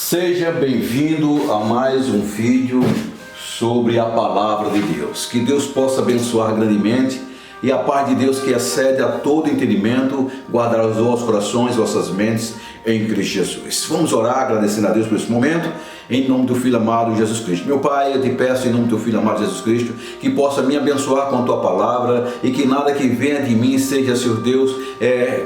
Seja bem-vindo a mais um vídeo sobre a Palavra de Deus. Que Deus possa abençoar grandemente e a paz de Deus, que excede a todo entendimento, guardará os vossos corações, vossas mentes em Cristo Jesus. Vamos orar agradecendo a Deus por esse momento, em nome do Filho amado Jesus Cristo. Meu Pai, eu te peço em nome do Teu Filho amado Jesus Cristo, que possa me abençoar com a Tua Palavra e que nada que venha de mim seja, Senhor Deus,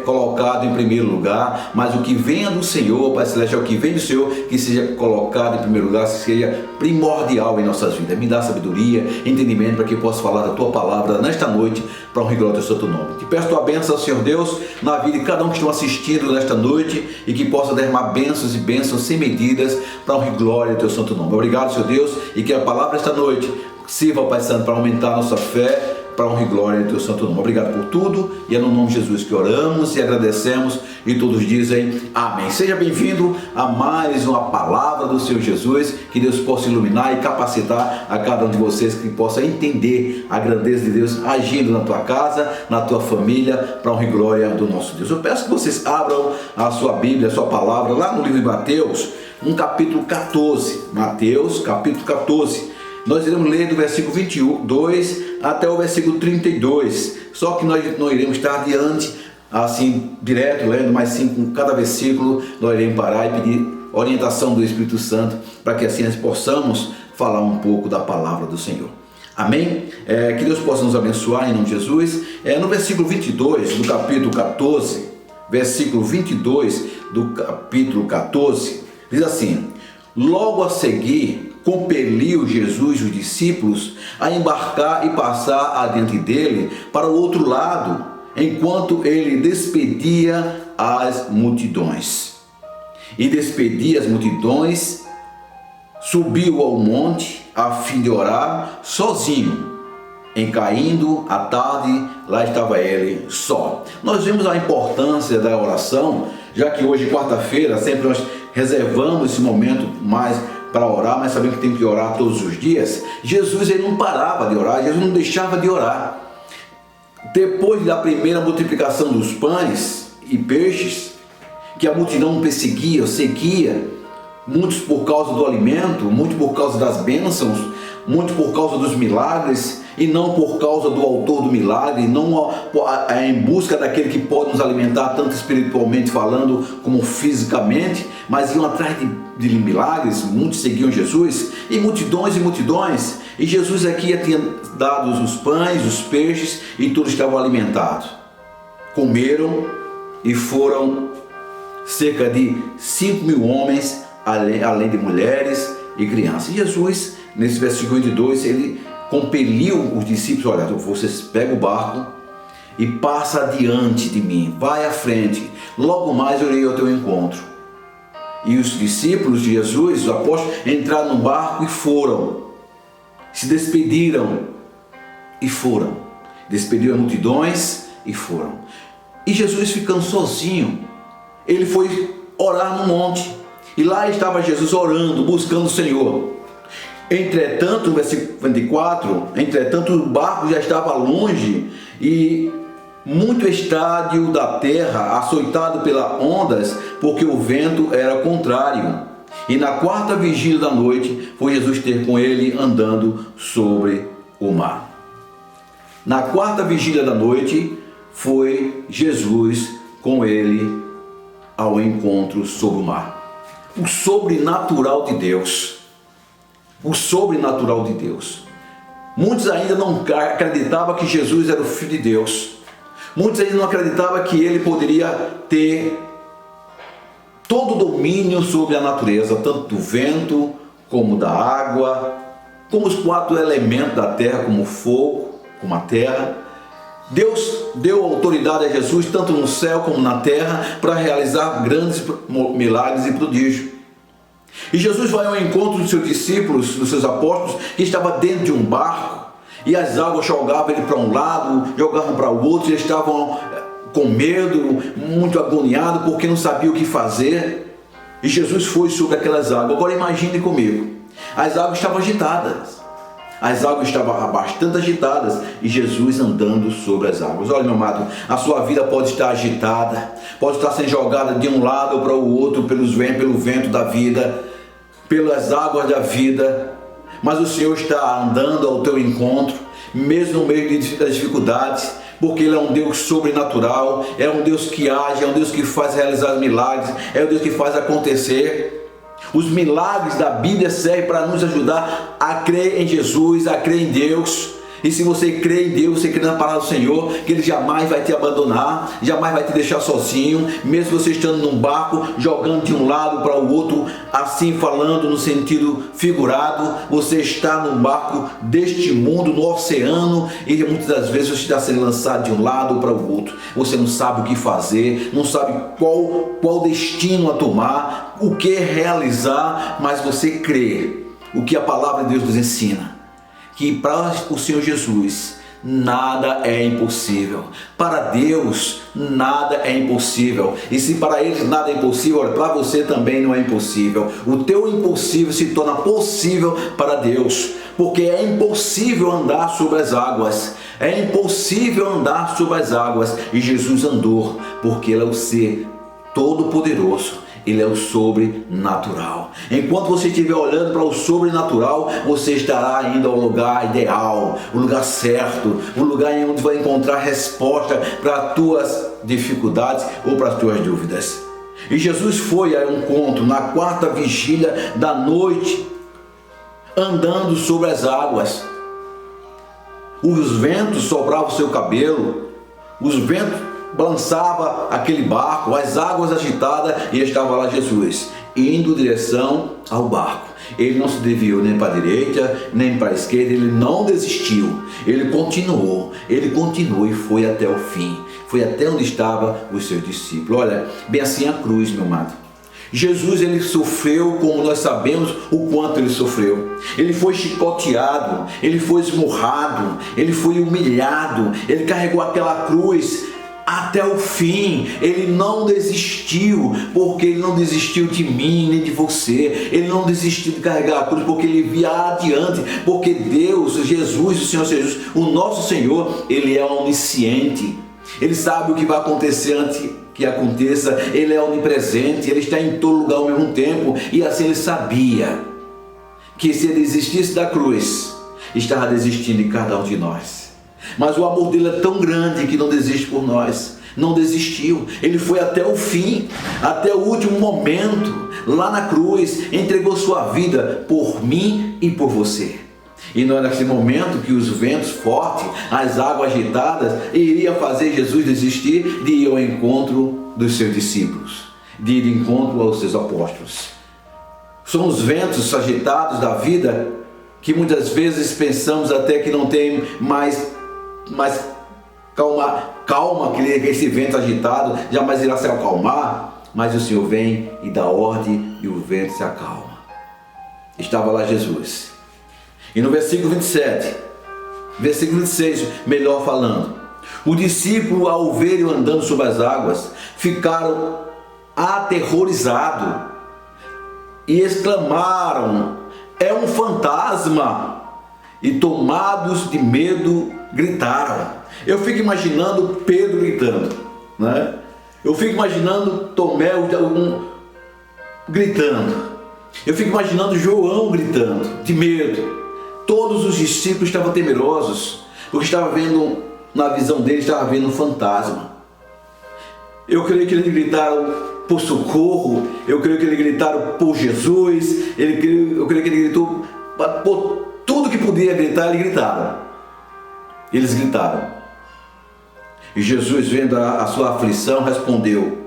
colocado em primeiro lugar, mas o que venha do Senhor, Pai Celestial, o que vem do Senhor, que seja colocado em primeiro lugar, seja primordial em nossas vidas. Me dá sabedoria, entendimento para que eu possa falar da Tua Palavra nesta noite, para honrar e glória ao Teu santo nome. Te peço Tua bênção, Senhor Deus, na vida de cada um que estão assistindo nesta noite e que possa derramar bênçãos e bênçãos sem medidas para honrar e glória ao Teu santo nome. Obrigado, Senhor Deus, e que a palavra esta noite sirva, Pai Santo, para aumentar a nossa fé, para honra e glória do Teu santo nome. Obrigado por tudo, e é no nome de Jesus que oramos e agradecemos, e todos dizem amém. Seja bem-vindo a mais uma palavra do Senhor Jesus. Que Deus possa iluminar e capacitar a cada um de vocês, que possa entender a grandeza de Deus agindo na tua casa, na tua família, para honra e glória do nosso Deus. Eu peço que vocês abram a sua Bíblia, a sua palavra, lá no livro de Mateus, no capítulo 14. Mateus, capítulo 14. Nós iremos ler do versículo 22 até o versículo 32. Só que nós não iremos estar diante, assim, direto, lendo, mas sim com cada versículo nós iremos parar e pedir orientação do Espírito Santo, para que assim nós possamos falar um pouco da palavra do Senhor. Amém? Que Deus possa nos abençoar em nome de Jesus. No versículo 22 do capítulo 14, versículo 22 do capítulo 14, diz assim: logo a seguir, compeliu Jesus os discípulos a embarcar e passar adiante dele para o outro lado, enquanto ele despedia as multidões. E despedia as multidões, subiu ao monte a fim de orar sozinho. Em caindo a tarde, lá estava ele só. Nós vemos a importância da oração, já que hoje, quarta-feira, sempre nós reservamos esse momento mais para orar, mas sabemos que tem que orar todos os dias. Jesus, ele não parava de orar, Jesus não deixava de orar. Depois da primeira multiplicação dos pães e peixes, que a multidão perseguia, seguia, muitos por causa do alimento, muitos por causa das bênçãos, muitos por causa dos milagres, e não por causa do autor do milagre, não em busca daquele que pode nos alimentar tanto espiritualmente falando como fisicamente, mas iam atrás de milagres. Muitos seguiam Jesus, e multidões, e Jesus aqui tinha dado os pães, os peixes, e todos estavam alimentados. Comeram e foram cerca de 5.000 homens, além de mulheres e crianças. E Jesus, nesse versículo 22, ele compeliu os discípulos: olha, vocês pegam o barco e passa adiante de mim, vai à frente, logo mais eu irei ao teu encontro. E os discípulos de Jesus, os apóstolos, entraram no barco e foram, se despediram e foram, despediram multidões e foram. E Jesus, ficando sozinho, ele foi orar no monte, e lá estava Jesus orando, buscando o Senhor. Entretanto, no versículo 24, entretanto o barco já estava longe, e muito estádio da terra, açoitado pelas ondas, porque o vento era contrário. E na quarta vigília da noite, foi Jesus ter com ele andando sobre o mar. Na quarta vigília da noite, foi Jesus com ele ao encontro sobre o mar. O sobrenatural de Deus. O sobrenatural de Deus. Muitos ainda não acreditavam que Jesus era o Filho de Deus. Muitos ainda não acreditavam que ele poderia ter todo o domínio sobre a natureza, tanto do vento, como da água, como os 4 elementos da terra, como o fogo, como a terra. Deus deu autoridade a Jesus, tanto no céu como na terra, para realizar grandes milagres e prodígios. E Jesus vai ao encontro dos seus discípulos, dos seus apóstolos, que estava dentro de um barco, e as águas jogavam ele para um lado, jogavam para o outro, e eles estavam com medo, muito agoniados, porque não sabiam o que fazer. E Jesus foi sobre aquelas águas. Agora imagine comigo, as águas estavam agitadas, as águas estavam bastante agitadas, e Jesus andando sobre as águas. Olha, meu amado, a sua vida pode estar agitada, pode estar sendo jogada de um lado para o outro pelo vento da vida, pelas águas da vida, mas o Senhor está andando ao teu encontro, mesmo no meio das dificuldades, porque Ele é um Deus sobrenatural, é um Deus que age, é um Deus que faz realizar milagres, é um Deus que faz acontecer. Os milagres da Bíblia servem para nos ajudar a crer em Jesus, a crer em Deus. E se você crê em Deus, você crê na palavra do Senhor, que Ele jamais vai te abandonar, jamais vai te deixar sozinho, mesmo você estando num barco, jogando de um lado para o outro, assim falando no sentido figurado, você está num barco deste mundo, no oceano, e muitas das vezes você está sendo lançado de um lado para o outro, você não sabe o que fazer, não sabe qual destino a tomar, o que realizar, mas você crê o que a palavra de Deus nos ensina, que para o Senhor Jesus nada é impossível. Para Deus nada é impossível. E se para eles nada é impossível, para você também não é impossível. O teu impossível se torna possível para Deus, porque é impossível andar sobre as águas. É impossível andar sobre as águas. E Jesus andou, porque Ele é o ser todo-poderoso. Ele é o sobrenatural. Enquanto você estiver olhando para o sobrenatural, você estará indo ao lugar ideal, o lugar certo, o lugar em onde vai encontrar resposta para as tuas dificuldades ou para as tuas dúvidas. E Jesus foi ao encontro na quarta vigília da noite, andando sobre as águas. Os ventos sopravam o seu cabelo, os ventos balançava aquele barco, as águas agitadas, e estava lá Jesus, indo em direção ao barco. Ele não se desviou nem para a direita, nem para a esquerda, ele não desistiu, ele continuou e foi até o fim, foi até onde estavam os seus discípulos. Olha, bem assim a cruz, meu amado. Jesus, ele sofreu, como nós sabemos o quanto ele sofreu. Ele foi chicoteado, ele foi esmurrado, ele foi humilhado, ele carregou aquela cruz até o fim. Ele não desistiu, porque ele não desistiu de mim nem de você. Ele não desistiu de carregar a cruz, porque ele via adiante, porque Deus, Jesus, o Senhor Jesus, o nosso Senhor, ele é onisciente. Ele sabe o que vai acontecer antes que aconteça. Ele é onipresente, ele está em todo lugar ao mesmo tempo. E assim ele sabia que se ele desistisse da cruz, estava desistindo de cada um de nós. Mas o amor dele é tão grande que não desiste por nós. Não desistiu. Ele foi até o fim, até o último momento, lá na cruz, entregou sua vida por mim e por você. E não é nesse momento que os ventos fortes, as águas agitadas, iria fazer Jesus desistir de ir ao encontro dos seus discípulos, de ir de encontro aos seus apóstolos. São os ventos agitados da vida que muitas vezes pensamos até que não tem mais calma, que esse vento agitado jamais irá se acalmar, mas o Senhor vem e dá ordem e o vento se acalma. Estava lá Jesus. E no versículo 27, versículo 26, melhor falando, os discípulos, ao verem andando sobre as águas, ficaram aterrorizados e exclamaram: é um fantasma! E tomados de medo, gritaram. Eu fico imaginando Pedro gritando, né? Eu fico imaginando Tomé gritando. Eu fico imaginando João gritando, de medo. Todos os discípulos estavam temerosos, porque estavam vendo, na visão deles, estavam vendo um fantasma. Eu creio que eles gritaram por socorro, eu creio que eles gritaram por Jesus, eu creio que ele gritou por tudo que podia gritar, eles gritaram. Eles gritaram. E Jesus, vendo a sua aflição, respondeu: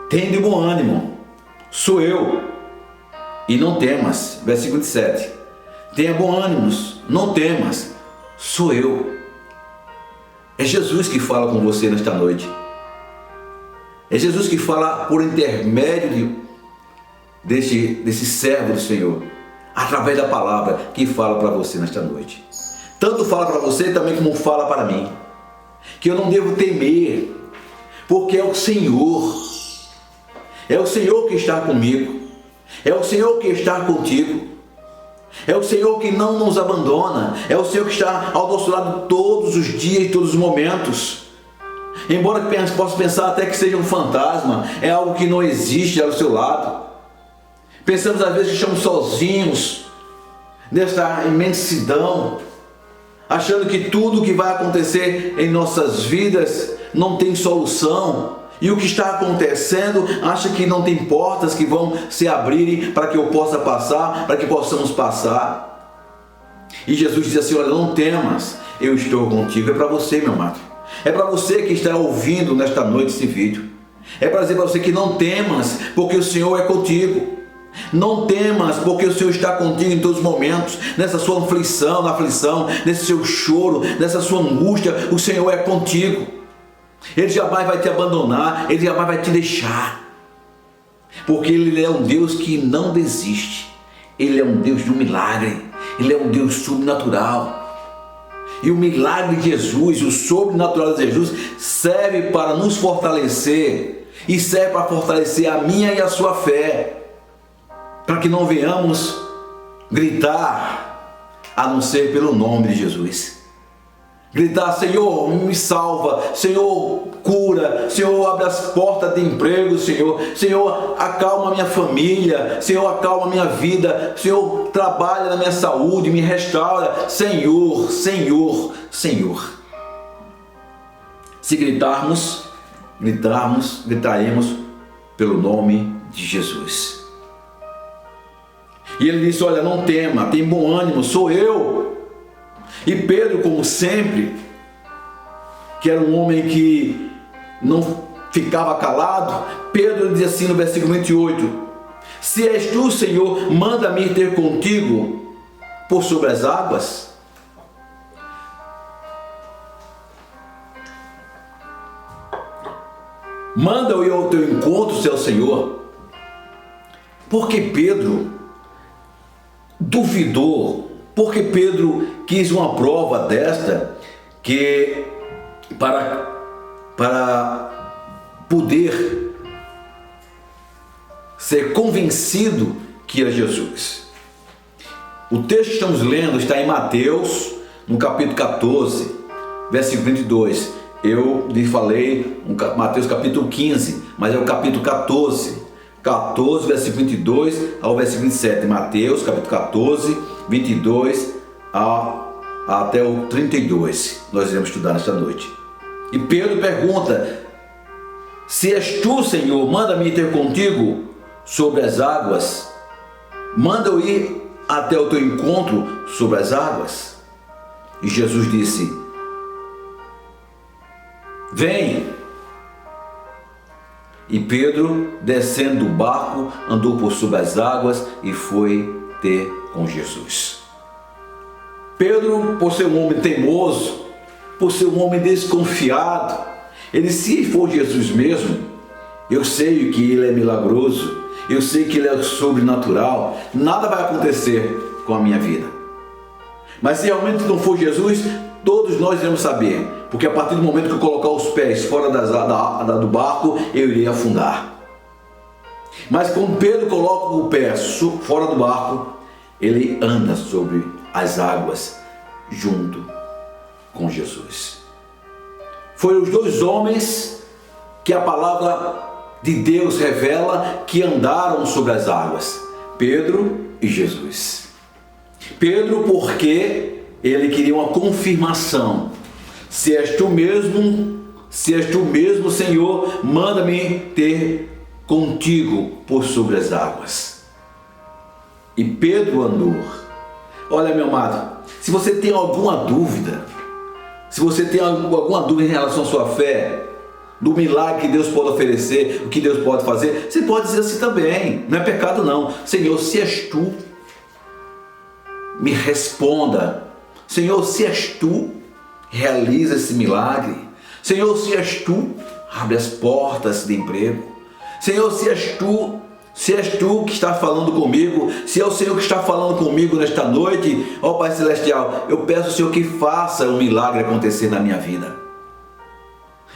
tende bom ânimo, sou eu, e não temas. Versículo 27. Tenha bom ânimo, não temas, sou eu. É Jesus que fala com você nesta noite. É Jesus que fala por intermédio desse servo do Senhor, através da palavra que fala para você nesta noite. Tanto fala para você também como fala para mim, que eu não devo temer, porque é o Senhor que está comigo, é o Senhor que está contigo, é o Senhor que não nos abandona, é o Senhor que está ao nosso lado todos os dias e todos os momentos. Embora possa pensar até que seja um fantasma, é algo que não existe ao seu lado. Pensamos às vezes que estamos sozinhos nesta imensidão, achando que tudo que vai acontecer em nossas vidas não tem solução. E o que está acontecendo, acha que não tem portas que vão se abrirem para que eu possa passar, para que possamos passar. E Jesus diz assim: olha, não temas, eu estou contigo. É para você, meu amado. É para você que está ouvindo nesta noite esse vídeo. É para dizer para você que não temas, porque o Senhor é contigo. Não temas, porque o Senhor está contigo em todos os momentos. Nessa sua aflição, nesse seu choro, nessa sua angústia, o Senhor é contigo. Ele jamais vai te abandonar, Ele jamais vai te deixar. Porque Ele é um Deus que não desiste. Ele é um Deus de um milagre. Ele é um Deus sobrenatural. E o milagre de Jesus, o sobrenatural de Jesus, serve para nos fortalecer. E serve para fortalecer a minha e a sua fé. Para que não venhamos gritar, a não ser pelo nome de Jesus. Gritar: Senhor, me salva, Senhor, cura, Senhor, abre as portas de emprego, Senhor, acalma minha família, Senhor, acalma minha vida, Senhor, trabalha na minha saúde, me restaura, Senhor, Senhor, Senhor. Se gritaremos pelo nome de Jesus. E ele disse: olha, não tema, tem bom ânimo, sou eu. E Pedro, como sempre, que era um homem que não ficava calado, Pedro diz assim no versículo 28: se és tu, Senhor, manda-me ter contigo por sobre as águas. Manda eu ir ao teu encontro, seu Senhor. Porque Pedro duvidou, porque Pedro quis uma prova desta, que para poder ser convencido que era Jesus. O texto que estamos lendo está em Mateus, no capítulo 14, versículo 22. Eu lhe falei Mateus capítulo 15, mas é o capítulo 14, versículo 22 ao versículo 27. Mateus capítulo 14, 22 até o 32. Nós iremos estudar nesta noite. E Pedro pergunta: se és tu, Senhor, manda-me ter contigo sobre as águas. Manda eu ir até o teu encontro sobre as águas. E Jesus disse: vem. E Pedro, descendo do barco, andou por sobre as águas e foi ter com Jesus. Pedro, por ser um homem teimoso, por ser um homem desconfiado, ele, se for Jesus mesmo, eu sei que ele é milagroso, eu sei que ele é sobrenatural, nada vai acontecer com a minha vida. Mas se realmente não for Jesus, todos nós iremos saber, porque a partir do momento que eu colocar os pés fora do barco, eu irei afundar. Mas quando Pedro coloca o pé fora do barco, ele anda sobre as águas junto com Jesus. Foram os dois homens que a palavra de Deus revela que andaram sobre as águas: Pedro e Jesus. Pedro, porque ele queria uma confirmação: se és tu mesmo, Senhor, manda-me ter contigo por sobre as águas. E Pedro andou. Olha, meu amado, se você tem alguma dúvida, em relação à sua fé, do milagre que Deus pode oferecer, o que Deus pode fazer, você pode dizer assim também, não é pecado não: Senhor, se és tu, me responda. Senhor, se és tu, realiza esse milagre. Senhor, se és tu, abre as portas de emprego. Senhor, se és tu que está falando comigo, se é o Senhor que está falando comigo nesta noite, ó Pai Celestial, eu peço ao Senhor que faça um milagre acontecer na minha vida.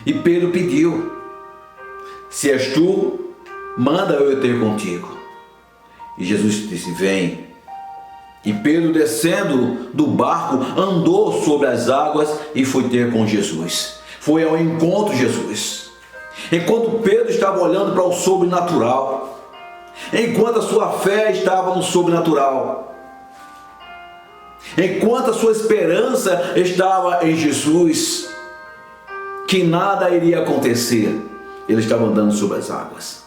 E Pedro pediu: se és tu, manda eu ter contigo. E Jesus disse: vem. E Pedro, descendo do barco, andou sobre as águas e foi ter com Jesus. foi ao encontro de Jesus. Enquanto Pedro estava olhando para o sobrenatural, enquanto a sua fé estava no sobrenatural, enquanto a sua esperança estava em Jesus, que nada iria acontecer, ele estava andando sobre as águas.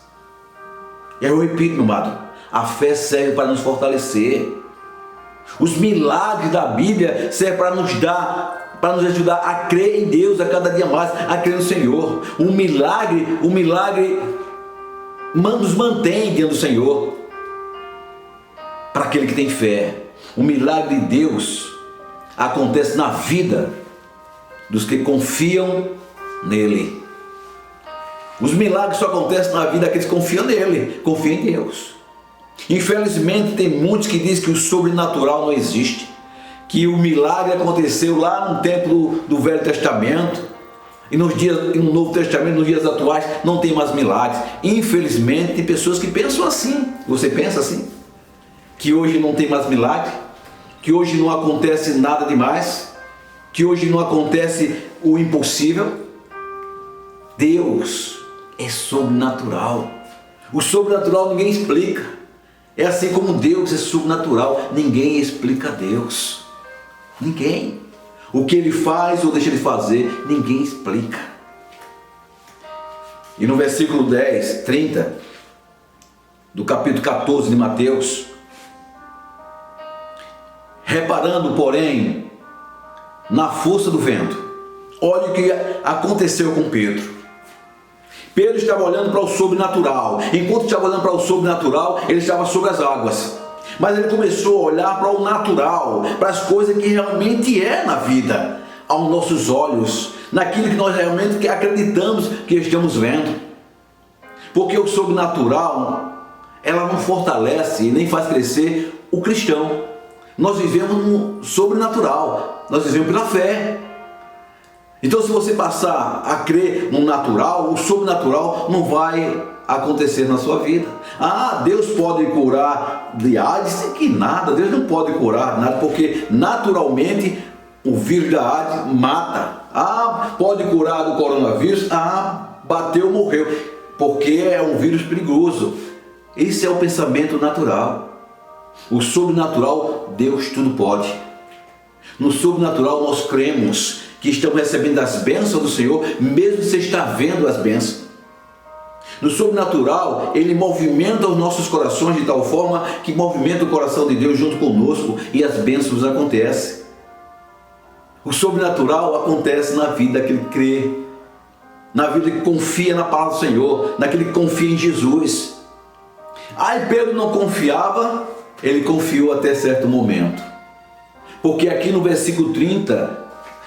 E eu repito, meu amado, a fé serve para nos fortalecer. Os milagres da Bíblia servem para nos ajudar a crer em Deus a cada dia mais, a crer no Senhor. O milagre nos mantém diante do Senhor. Para aquele que tem fé, o milagre de Deus acontece na vida dos que confiam nele. Os milagres só acontecem na vida daqueles que confiam nele, confiam em Deus. Infelizmente tem muitos que dizem que o sobrenatural não existe, que o milagre aconteceu lá no tempo do Velho Testamento e no Novo Testamento, nos dias atuais, não tem mais milagres. Infelizmente tem pessoas que pensam assim. Você pensa assim? Que hoje não tem mais milagre? Que hoje não acontece nada demais? Que hoje não acontece o impossível? Deus é sobrenatural. O sobrenatural ninguém explica. É assim como Deus é sobrenatural, ninguém explica Deus. Ninguém. O que Ele faz ou deixa de fazer, ninguém explica. E no versículo 10, 30, do capítulo 14 de Mateus, reparando, porém, na força do vento, olha o que aconteceu com Pedro. Pedro estava olhando para o sobrenatural. Enquanto estava olhando para o sobrenatural, ele estava sobre as águas. Mas ele começou a olhar para o natural, para as coisas que realmente é na vida, aos nossos olhos, naquilo que nós realmente acreditamos que estamos vendo. Porque o sobrenatural, ela não fortalece e nem faz crescer o cristão. Nós vivemos no sobrenatural, nós vivemos pela fé. Então, se você passar a crer no natural, o sobrenatural não vai acontecer na sua vida. Ah, Deus pode curar de AIDS? Que nada, Deus não pode curar nada, porque naturalmente o vírus da AIDS mata. Ah, pode curar do coronavírus? Ah, bateu, morreu, porque é um vírus perigoso. Esse é o pensamento natural. O sobrenatural, Deus tudo pode. No sobrenatural nós cremos que estamos recebendo as bênçãos do Senhor, mesmo sem estar vendo as bênçãos. No sobrenatural, Ele movimenta os nossos corações de tal forma que movimenta o coração de Deus junto conosco e as bênçãos acontecem. O sobrenatural acontece na vida daquele que crê, na vida que confia na palavra do Senhor, naquele que confia em Jesus. Aí Pedro não confiava, ele confiou até certo momento. Porque aqui no versículo 30,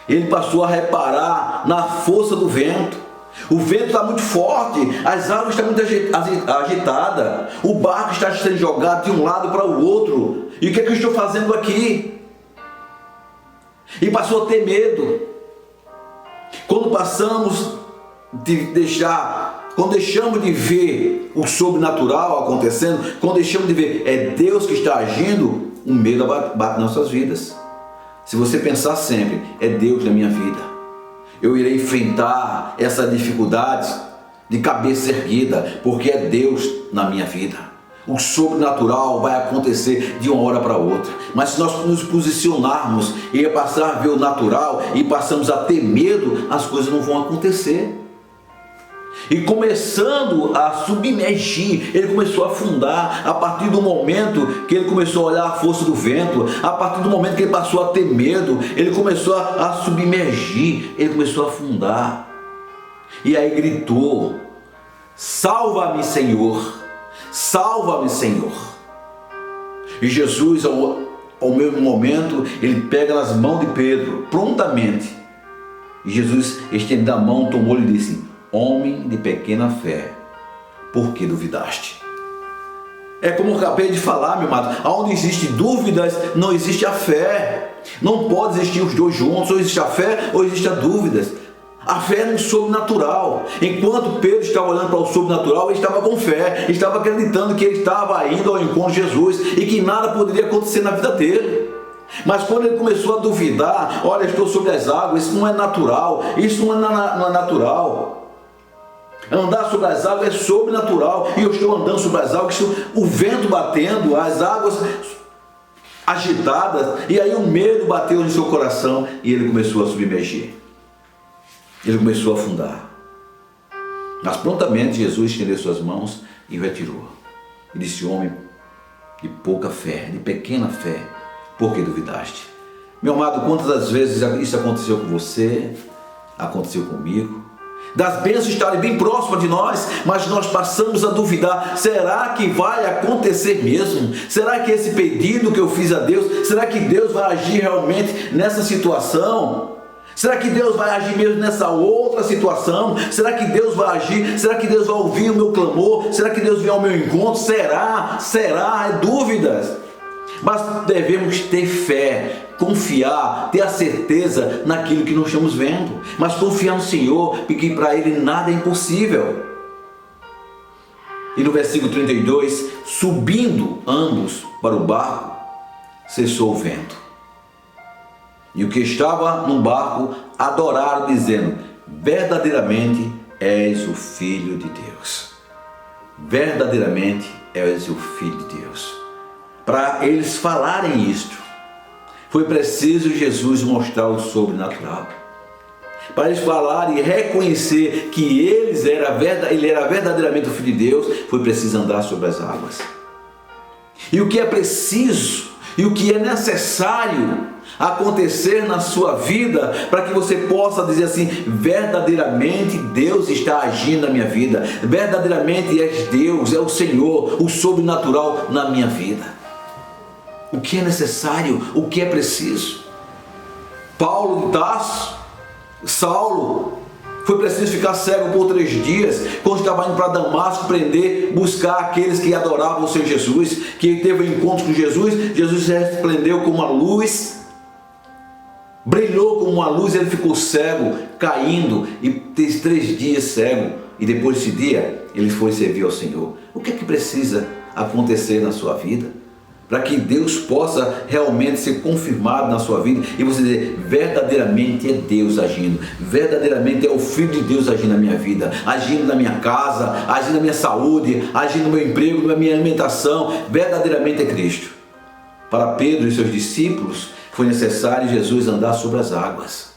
ele passou a reparar na força do vento. O vento está muito forte, as águas estão muito agitadas, o barco está sendo jogado de um lado para o outro. E o que é que eu estou fazendo aqui? E passou a ter medo. Quando deixamos de ver o sobrenatural acontecendo, quando deixamos de ver é Deus que está agindo, o medo bate nas nossas vidas. Se você pensar sempre, é Deus na minha vida, eu irei enfrentar essas dificuldades de cabeça erguida, porque é Deus na minha vida. O sobrenatural vai acontecer de uma hora para outra. Mas se nós nos posicionarmos e passar a ver o natural e passamos a ter medo, as coisas não vão acontecer. E começando a submergir, ele começou a afundar. A partir do momento que ele começou a olhar a força do vento, a partir do momento que ele passou a ter medo, ele começou a submergir, ele começou a afundar. E aí gritou: salva-me, Senhor, salva-me, Senhor. E Jesus, ao mesmo momento, ele pega nas mãos de Pedro, prontamente. E Jesus, estendendo a mão, tomou-lhe e disse: homem de pequena fé, por que duvidaste? É como eu acabei de falar, meu amado, onde existe dúvidas, não existe a fé. Não pode existir os dois juntos, ou existe a fé, ou existe a dúvidas. A fé é no sobrenatural. Enquanto Pedro estava olhando para o sobrenatural, ele estava com fé, estava acreditando que ele estava indo ao encontro de Jesus e que nada poderia acontecer na vida dele. Mas quando ele começou a duvidar, olha, estou sobre as águas, isso não é natural, isso não é natural. Andar sobre as águas é sobrenatural, e eu estou andando sobre as águas, o vento batendo, as águas agitadas, e aí o medo bateu no seu coração, e ele começou a submergir, ele começou a afundar. Mas prontamente Jesus estendeu suas mãos e o retirou. E disse: homem de pouca fé, de pequena fé, por que duvidaste? Meu amado, quantas das vezes isso aconteceu com você, aconteceu comigo, das bênçãos estarem bem próximas de nós, mas nós passamos a duvidar: será que vai acontecer mesmo? Será que esse pedido que eu fiz a Deus, será que Deus vai agir realmente nessa situação? Será que Deus vai agir mesmo nessa outra situação? Será que Deus vai agir? Será que Deus vai ouvir o meu clamor? Será que Deus vem ao meu encontro? Será? É dúvidas. Mas devemos ter fé, confiar, ter a certeza naquilo que não estamos vendo, mas confiar no Senhor, porque para Ele nada é impossível. E no versículo 32, subindo ambos para o barco, cessou o vento. E o que estava no barco adoraram, dizendo: verdadeiramente és o Filho de Deus. Verdadeiramente és o Filho de Deus. Para eles falarem isto, foi preciso Jesus mostrar o sobrenatural. Para eles falarem e reconhecer que ele era verdadeiramente o Filho de Deus, foi preciso andar sobre as águas. E o que é preciso, e o que é necessário acontecer na sua vida, para que você possa dizer assim: verdadeiramente Deus está agindo na minha vida, verdadeiramente és Deus, é o Senhor, o sobrenatural na minha vida. O que é necessário, o que é preciso? Paulo de Tarso, Saulo, foi preciso ficar cego por 3 dias, quando estava indo para Damasco prender, buscar aqueles que adoravam o Senhor Jesus, que teve um encontro com Jesus. Jesus resplendeu como uma luz, brilhou como uma luz, ele ficou cego, caindo, e teve 3 dias cego, e depois desse dia, ele foi servir ao Senhor. O que é que precisa acontecer na sua vida, para que Deus possa realmente ser confirmado na sua vida, e você dizer: verdadeiramente é Deus agindo, verdadeiramente é o Filho de Deus agindo na minha vida, agindo na minha casa, agindo na minha saúde, agindo no meu emprego, na minha alimentação, verdadeiramente é Cristo. Para Pedro e seus discípulos, foi necessário Jesus andar sobre as águas.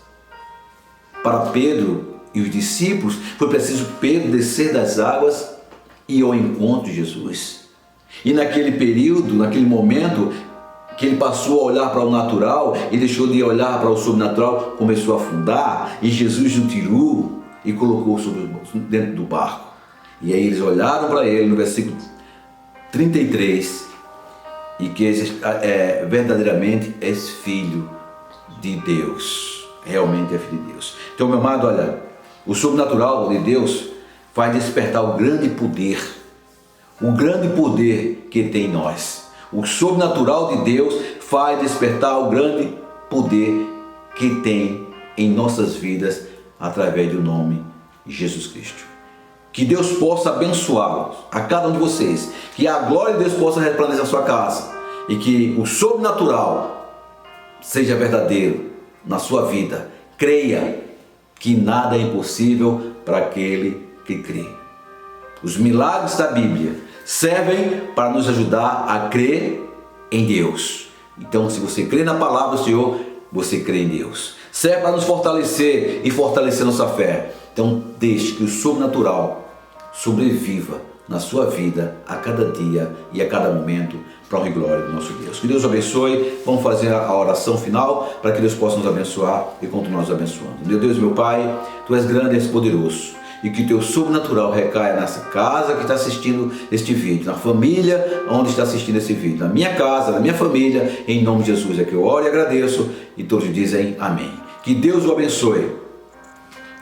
Para Pedro e os discípulos, foi preciso Pedro descer das águas e ir ao encontro de Jesus. E naquele período, naquele momento, que ele passou a olhar para o natural e deixou de olhar para o sobrenatural, começou a afundar, e Jesus o tirou e colocou dentro do barco. E aí eles olharam para ele no versículo 33, e que verdadeiramente és filho de Deus, realmente é filho de Deus. Então, meu amado, olha, o sobrenatural de Deus vai despertar o grande poder que tem em nós. O sobrenatural de Deus faz despertar o grande poder que tem em nossas vidas através do nome de Jesus Cristo. Que Deus possa abençoá-los, a cada um de vocês, que a glória de Deus possa resplandecer na sua casa, e que o sobrenatural seja verdadeiro na sua vida. Creia que nada é impossível para aquele que crê. Os milagres da Bíblia servem para nos ajudar a crer em Deus. Então, se você crê na palavra do Senhor, você crê em Deus. Serve para nos fortalecer e fortalecer nossa fé. Então, deixe que o sobrenatural sobreviva na sua vida a cada dia e a cada momento, para a honra e glória do nosso Deus. Que Deus abençoe. Vamos fazer a oração final para que Deus possa nos abençoar e continuar nos abençoando. Meu Deus, meu Pai, Tu és grande e és poderoso, e que o Teu sobrenatural recaia nessa casa que está assistindo este vídeo, na família onde está assistindo esse vídeo, na minha casa, na minha família, em nome de Jesus é que eu oro e agradeço, e todos dizem amém. Que Deus o abençoe.